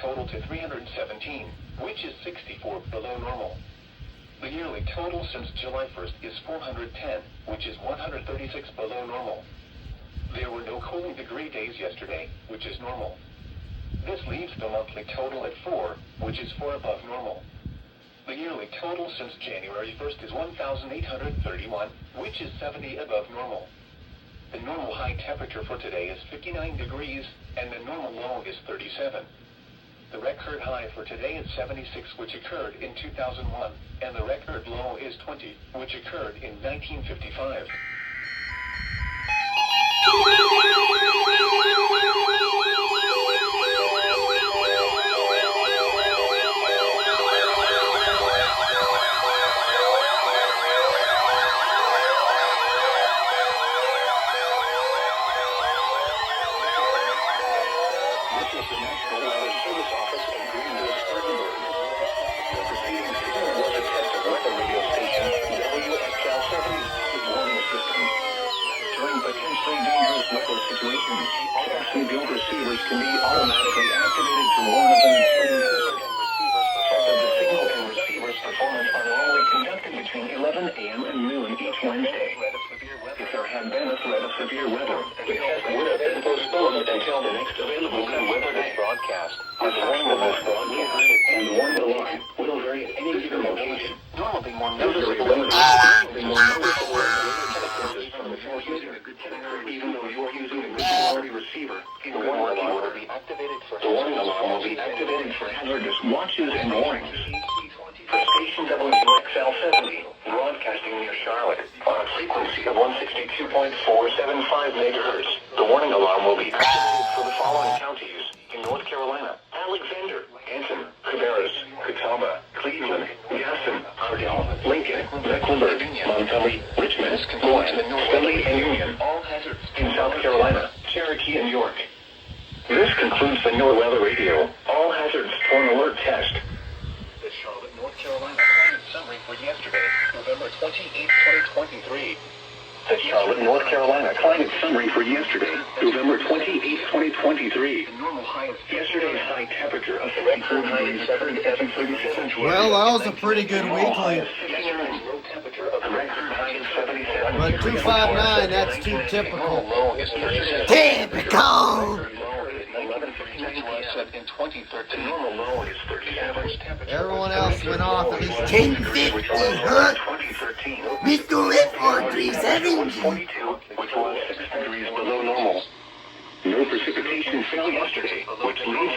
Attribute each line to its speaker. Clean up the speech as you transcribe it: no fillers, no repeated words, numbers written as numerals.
Speaker 1: total to 317, which is 64 below normal. The yearly total since July 1st is 410, which is 136 below normal. There were no cooling degree days yesterday, which is normal. This leaves the monthly total at 4, which is 4 above normal. The yearly total since January 1st is 1,831, which is 70 above normal. The normal high temperature for today is 59 degrees, and the normal low is 37. The record high for today is 76, which occurred in 2001, and the record low is 20, which occurred in 1955. Situations, capacity build receivers can be automatically activated to warn of an the signal and receiver's performance are normally conducted between 11 a.m. and noon each Wednesday. If there had been a threat of severe weather, the test would have been postponed until the next available good weather day. Broadcast. The section of this broadcast and the warning alarm will vary at any given location. Normally more noticeable. Even though you are using a good quality receiver, the warning alarm will be activated for hazardous watches and warnings. For station WXL 70, broadcasting near Charlotte, on a frequency of 162.475 MHz, the warning alarm will be activated for the following counties in North Carolina: Alexander, Anson, Cabarrus, Catawba, Cleveland, Gaston, Ardell, Lincoln, Mecklenburg, Montgomery, Richmond, Moines, Philly, and Union. All hazards in South Carolina, Cherokee, and York. This concludes the NOAA Weather Radio All Hazards Torn Alert Test. The Charlotte, North Carolina climate summary for yesterday, November 28, 2023. The Charlotte, North Carolina climate summary for yesterday, November 28, 2023. Yesterday's high temperature of 34 degrees 37.
Speaker 2: Well, that was a pretty good weekly. But 259, that's too typical. Typical! Everyone else went off at least 1050, huh? Mr. Redford 370.
Speaker 1: Which was 6 degrees below normal. No precipitation fell yesterday, which leads